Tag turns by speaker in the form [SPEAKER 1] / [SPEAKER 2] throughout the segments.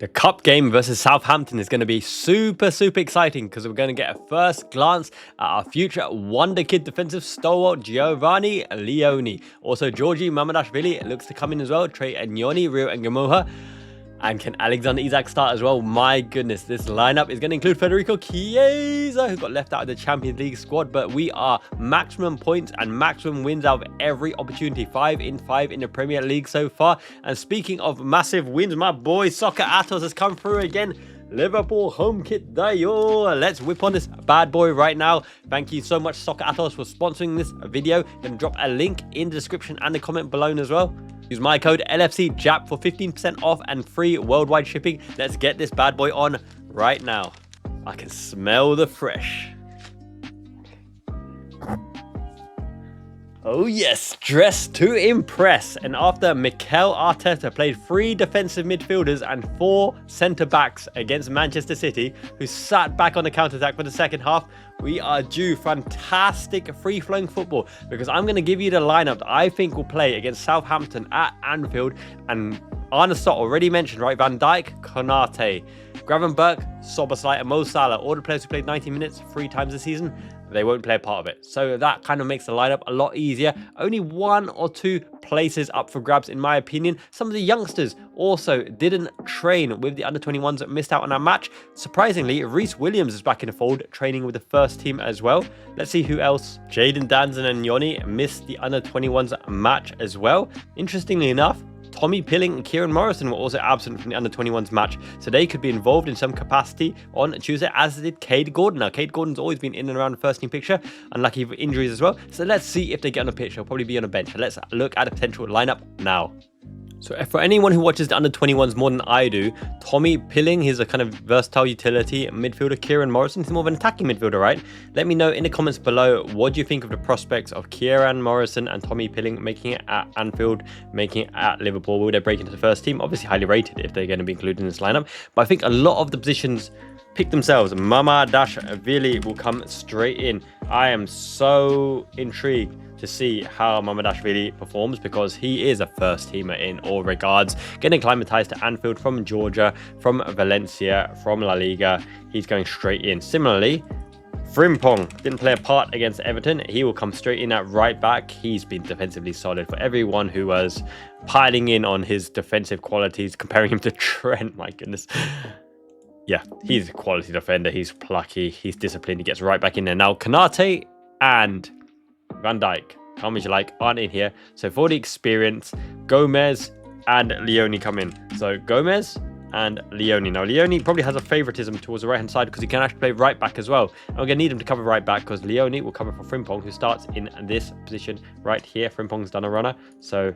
[SPEAKER 1] The cup game versus Southampton is going to be super exciting because we're going to get a first glance at our future wonder kid defensive stalwart Giovanni Leoni. Also, Georgi Mamardashvili looks to come in as well. Trey Leoni, Rio and Ngumoha. And can Alexander Isak start as well? My goodness, this lineup is going to include Federico Chiesa, who got left out of the Champions League squad. But we are maximum points and maximum wins out of every opportunity. 5 in 5 in the Premier League so far. And speaking of massive wins, my boy Soccer Atos has come through again. Liverpool home kit dayo. Let's whip on this bad boy right now. Thank you so much, Soccer Atos, for sponsoring this video. Gonna drop a link in the description and the comment below as well. Use my code LFCJAP for 15% off and free worldwide shipping. Let's get this bad boy on right now. I can smell the fresh. Oh yes, dressed to impress. And after Mikel Arteta played 3 defensive midfielders and 4 centre-backs against Manchester City, who sat back on the counter-attack for the second half, we are due fantastic free-flowing football, because I'm going to give you the lineup that I think will play against Southampton at Anfield. And Arne Slot already mentioned, right? Van Dijk, Konate, Gravenberch, Szoboszlai and Mo Salah, all the players who played 90 minutes 3 times this season, they won't play a part of it. So that kind of makes the lineup a lot easier. Only 1 or 2 places up for grabs, in my opinion. Some of the youngsters also didn't train with the under-21s that missed out on our match. Surprisingly, Reece Williams is back in the fold, training with the first team as well. Let's see who else. Jadon Danson and Leoni missed the under-21s match as well. Interestingly enough, Tommy Pilling and Kieran Morrison were also absent from the under-21s match, so they could be involved in some capacity on Tuesday, as did Cade Gordon. Now, Cade Gordon's always been in and around the first team picture, unlucky for injuries as well. So let's see if they get on the pitch. They'll probably be on a bench. Let's look at a potential lineup now. So for anyone who watches the under-21s more than I do, Tommy Pilling, he's a kind of versatile utility midfielder. Kieran Morrison, he's more of an attacking midfielder, right? Let me know in the comments below, what do you think of the prospects of Kieran Morrison and Tommy Pilling making it at Anfield, making it at Liverpool? Will they break into the first team? Obviously highly rated if they're going to be included in this lineup. But I think a lot of the positions pick themselves. Mamardashvili will come straight in. I am so intrigued to see how Mamardashvili performs, because he is a first teamer in all regards, getting acclimatized to Anfield from Georgia, from Valencia, from La Liga. He's going straight in. Similarly, Frimpong didn't play a part against Everton. He will come straight in at right back. He's been defensively solid. For everyone who was piling in on his defensive qualities, comparing him to Trent, my goodness. Yeah, he's a quality defender. He's plucky. He's disciplined. He gets right back in there. Now, Konate and Van Dijk, how much you like, aren't in here. So for the experience, Gomez and Leoni come in. So Gomez and Leoni. Now, Leoni probably has a favoritism towards the right-hand side because he can actually play right back as well. And we're going to need him to cover right back because Leoni will cover for Frimpong, who starts in this position right here. Frimpong's done a runner. So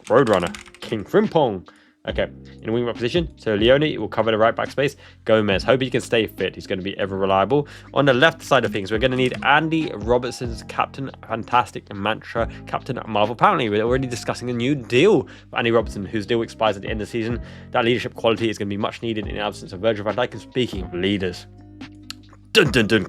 [SPEAKER 1] Roadrunner, King Frimpong. Okay, in a wing back position, so Leoni will cover the right back space. Gomez, hope he can stay fit. He's going to be ever reliable. On the left side of things, we're going to need Andy Robertson's captain, fantastic mantra, Captain Marvel. Apparently, we're already discussing a new deal for Andy Robertson, whose deal expires at the end of the season. That leadership quality is going to be much needed in the absence of Virgil van Dijk. And speaking of leaders, dun dun dun.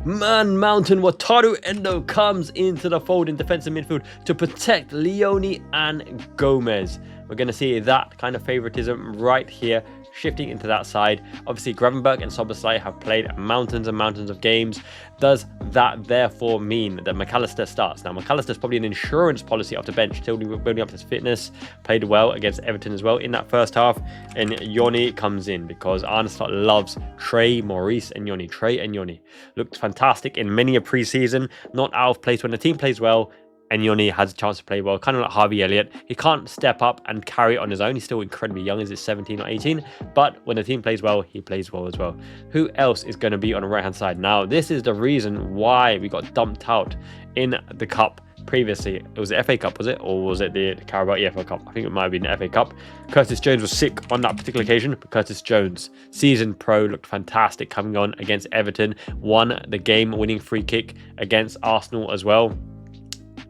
[SPEAKER 1] Man Mountain Wataru Endo comes into the fold in defensive midfield to protect Leoni and Gomez. We're going to see that kind of favoritism right here, shifting into that side. Obviously, Gravenberch and Szoboszlai have played mountains and mountains of games. Does that therefore mean that McAllister starts? Now, McAllister's probably an insurance policy off the bench, still building up his fitness, played well against Everton as well in that first half. And Leoni comes in because Arne Slot loves Trey, Maurice and Leoni. Trey and Leoni looked fantastic in many a pre-season, not out of place when the team plays well. And Leoni has a chance to play well, kind of like Harvey Elliott. He can't step up and carry it on his own. He's still incredibly young, is it 17 or 18? But when the team plays well, he plays well as well. Who else is going to be on the right-hand side? Now, this is the reason why we got dumped out in the cup previously. It was the FA Cup, was it? Or was it the Carabao EFL Cup? I think it might have been the FA Cup. Curtis Jones was sick on that particular occasion, but Curtis Jones, seasoned pro, looked fantastic coming on against Everton. Won the game-winning free kick against Arsenal as well.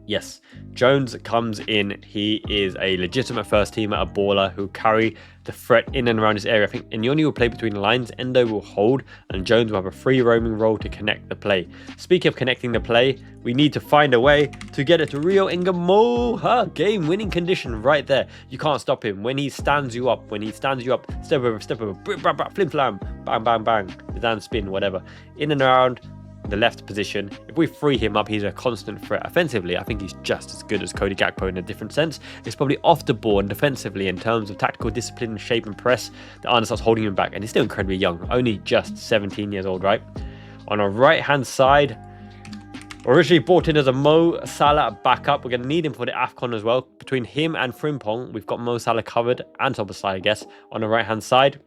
[SPEAKER 1] Yes, Jones comes in. He is a legitimate first teamer, a baller who carry the threat in and around this area. I think Leoni will play between the lines, Endo will hold, and Jones will have a free roaming role to connect the play. Speaking of connecting the play, we need to find a way to get it to Rio Ngumoha. Game-winning condition right there. You can't stop him. When he stands you up, step over, flim flam, bang, bang, bang, the down spin, whatever. In and around the left position. If we free him up, he's a constant threat. Offensively, I think he's just as good as Cody Gakpo in a different sense. It's probably off the ball and defensively in terms of tactical discipline, shape and press that Arne Slot's holding him back, and he's still incredibly young, only just 17 years old, right? On our right hand side, originally brought in as a Mo Salah backup. We're going to need him for the AFCON as well. Between him and Frimpong, we've got Mo Salah covered, and Szoboszlai, I guess. On the right hand side,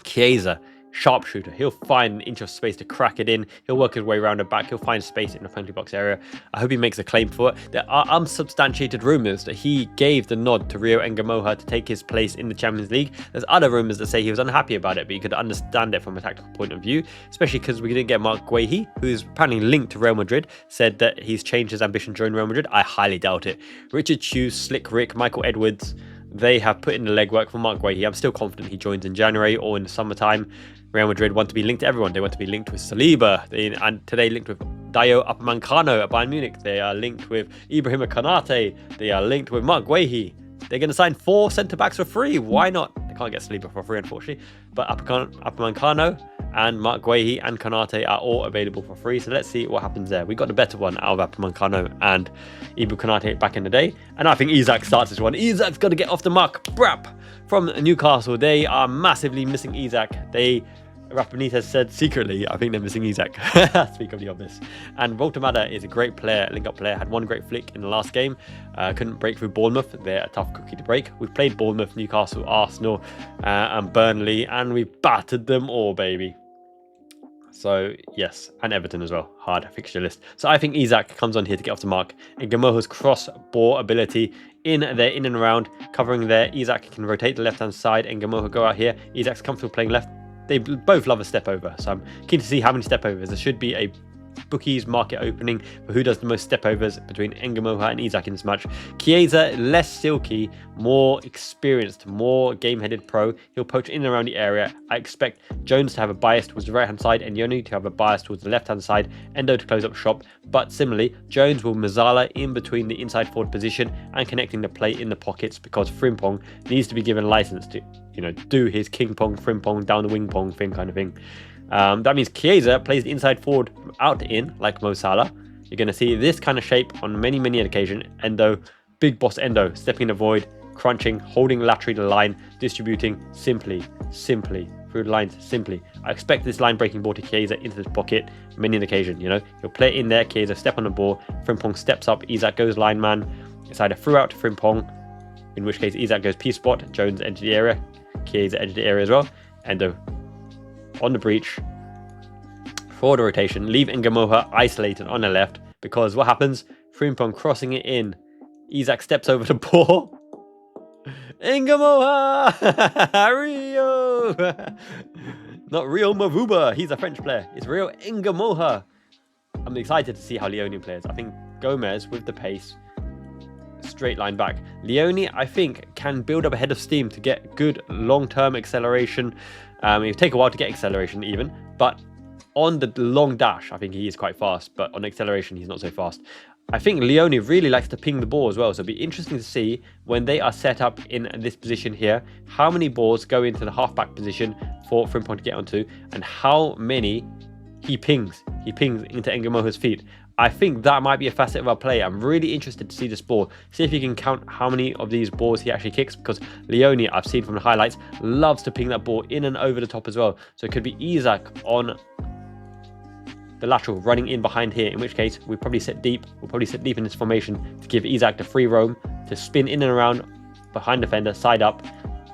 [SPEAKER 1] Chiesa, sharpshooter. He'll find an inch of space to crack it in. He'll work his way around the back. He'll find space in the penalty box area. I hope he makes a claim for it. There are unsubstantiated rumours that he gave the nod to Rio Ngumoha to take his place in the Champions League. There's other rumours that say he was unhappy about it, but you could understand it from a tactical point of view, especially because we didn't get Mark Guehi, who is apparently linked to Real Madrid, said that he's changed his ambition during Real Madrid. I highly doubt it. Richard Chew, Slick Rick, Michael Edwards, they have put in the legwork for Mark Guehi. I'm still confident he joins in January or in the summertime. Real Madrid want to be linked to everyone. They want to be linked with Saliba. And today linked with Dayo Upamecano at Bayern Munich. They are linked with Ibrahima Konate. They are linked with Mark Guehi. They're going to sign 4 centre-backs for free. Why not? They can't get Saliba for free, unfortunately. But Upamecano and Mark Guehi and Konate are all available for free. So let's see what happens there. We got the better one out of Upamecano and Ibu Konate back in the day. And I think Isak starts this one. Isak's got to get off the mark. Brap! From Newcastle. They are massively missing Isak. Rafa Benitez said secretly, I think they're missing Isak. Speak of the obvious. And Voltemada is a great player, link-up player. Had one great flick in the last game. Couldn't break through Bournemouth. They're a tough cookie to break. We've played Bournemouth, Newcastle, Arsenal, and Burnley, and we've battered them all, baby. So, yes, and Everton as well. Hard fixture list. So I think Isak comes on here to get off the mark. And Ngumoha's cross-ball ability in there, in and around, covering there. Isak can rotate the left-hand side, and Ngumoha go out here. Isak's comfortable playing left. They both love a step over, so I'm keen to see how many step overs. There should be a bookies market opening for who does the most step overs between Ngumoha and Isak in this match. Chiesa, less silky, more experienced, more game-headed pro. He'll poach in and around the area. I expect Jones to have a bias towards the right-hand side and Leoni to have a bias towards the left-hand side. Endo to close up shop, but similarly, Jones will Mazala in between the inside forward position and connecting the play in the pockets because Frimpong needs to be given license to, do his king pong, Frimpong, down the wing pong thing kind of thing. That means Chiesa plays the inside forward from out to in, like Mo Salah. You're going to see this kind of shape on many, many occasions. Endo, big boss Endo, stepping in the void, crunching, holding laterally the line, distributing simply, through the lines, simply. I expect this line breaking ball to Chiesa into this pocket, many an occasion, He'll play it in there, Chiesa step on the ball, Frimpong steps up, Isak goes line man. It's either through out to Frimpong, in which case Isak goes P-spot, Jones edge the area, Chiesa edge the area as well. Endo on the breach, forward rotation, leave Ngumoha isolated on the left, because what happens? Frimpong crossing it in, Isak steps over the ball, Ngumoha! Rio! Not Rio Mavuba, he's a French player, it's Rio Ngumoha. I'm excited to see how Leoni plays. I think Gomez with the pace, straight line back. Leoni, I think, can build up a head of steam to get good long-term acceleration. It'll take a while to get acceleration even, but on the long dash, I think he is quite fast, but on acceleration, he's not so fast. I think Leoni really likes to ping the ball as well, so it'll be interesting to see when they are set up in this position here, how many balls go into the halfback position for Frimpong to get onto, and how many he pings into Ngumoha's feet. I think that might be a facet of our play. I'm really interested to see this ball. See if you can count how many of these balls he actually kicks, because Leoni, I've seen from the highlights, loves to ping that ball in and over the top as well. So it could be Isak on the lateral running in behind here, in which case we probably sit deep. We'll probably sit deep in this formation to give Isak the free roam to spin in and around behind defender, side up,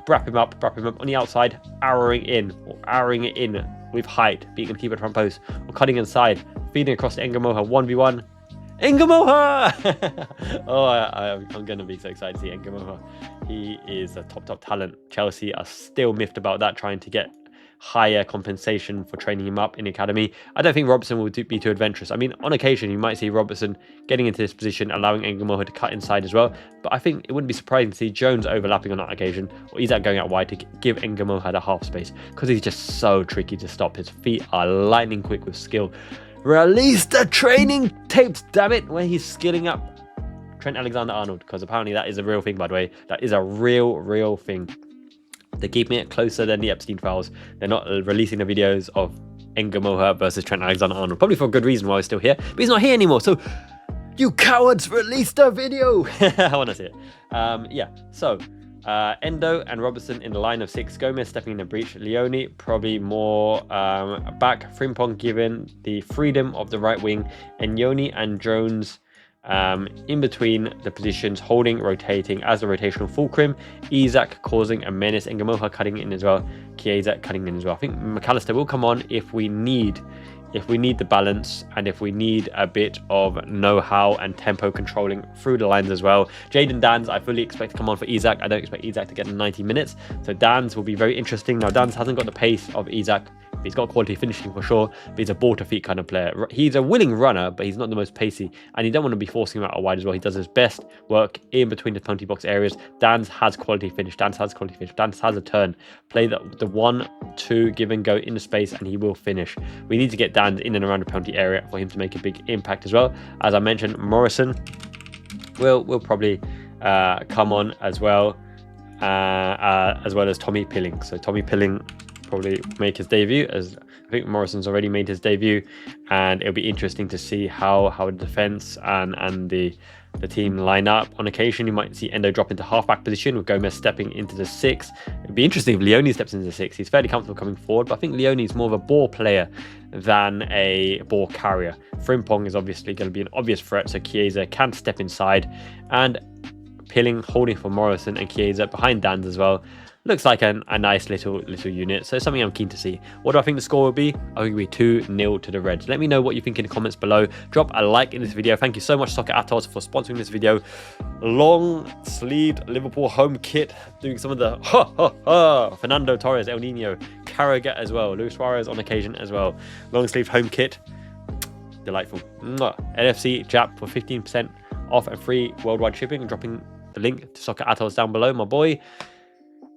[SPEAKER 1] brap him up on the outside, arrowing it in with height, being able to keep it front post, or cutting inside, feeding across to Ngumoha, 1v1. Ngumoha! Oh, I'm going to be so excited to see Ngumoha. He is a top talent. Chelsea are still miffed about that, trying to get higher compensation for training him up in the academy. I don't think Robertson will be too adventurous. I mean, on occasion, you might see Robertson getting into this position, allowing Ngumoha to cut inside as well. But I think it wouldn't be surprising to see Jones overlapping on that occasion, or Isak going out wide to give Ngumoha the half space, because he's just so tricky to stop. His feet are lightning quick with skill. Release the training tapes, damn it, when he's skilling up Trent Alexander-Arnold, because apparently that is a real thing, by the way. That is a real thing. They're keeping it closer than the Epstein files. They're not releasing the videos of Ngumoha versus Trent Alexander-Arnold, probably for a good reason why he's still here, but he's not here anymore. So you cowards, release the video. I want to see it. Yeah, so Endo and Robertson in the line of 6. Gomez stepping in the breach. Leoni probably more back. Frimpong given the freedom of the right wing. And Leoni and Jones in between the positions, holding, rotating as the rotational fulcrum. Isak causing a menace. Ngumoha cutting in as well. Chiesa cutting in as well. I think McAllister will come on if we need the balance, and if we need a bit of know-how and tempo controlling through the lines as well. Jayden Danns, I fully expect to come on for Isak. I don't expect Isak to get 90 minutes. So Danns will be very interesting. Now, Danns hasn't got the pace of Isak. He's got quality finishing for sure, but he's a ball-to-feet kind of player. He's a willing runner, but he's not the most pacey, and you don't want to be forcing him out wide as well. He does his best work in between the penalty box areas. Danns has quality finish. Danns has quality finish. Danns has a turn. Play the 1-2 give and go in the space, and he will finish. We need to get Danns in and around the penalty area for him to make a big impact as well. As I mentioned, Morrison will probably come on as well as Tommy Pilling. So Tommy Pilling probably make his debut, as I think Morrison's already made his debut, and it'll be interesting to see how the defense and the team line up. On occasion, you might see Endo drop into halfback position with Gomez stepping into the 6. It'd be interesting if Leoni steps into the 6. He's fairly comfortable coming forward, but I think Leoni is more of a ball player than a ball carrier. Frimpong is obviously going to be an obvious threat, so Chiesa can step inside, and Pilling holding for Morrison and Chiesa behind Danns as well. Looks like a nice little unit, so something I'm keen to see. What do I think the score will be? I think it'll be 2-0 to the Reds. Let me know what you think in the comments below. Drop a like in this video. Thank you so much, Soccer Atos, for sponsoring this video. Long-sleeved Liverpool home kit, doing some of the Fernando Torres, El Nino, Carragher as well, Luis Suarez on occasion as well. Long-sleeved home kit, delightful. NFC Jap for 15% off and free worldwide shipping. I'm dropping the link to Soccer Atos down below, my boy.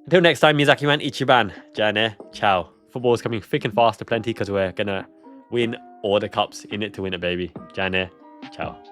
[SPEAKER 1] Until next time, Miyazaki-man, Ichiban, Jane, ciao. Football is coming thick and fast to plenty, because we're going to win all the cups in it to win it, baby. Jane, ciao.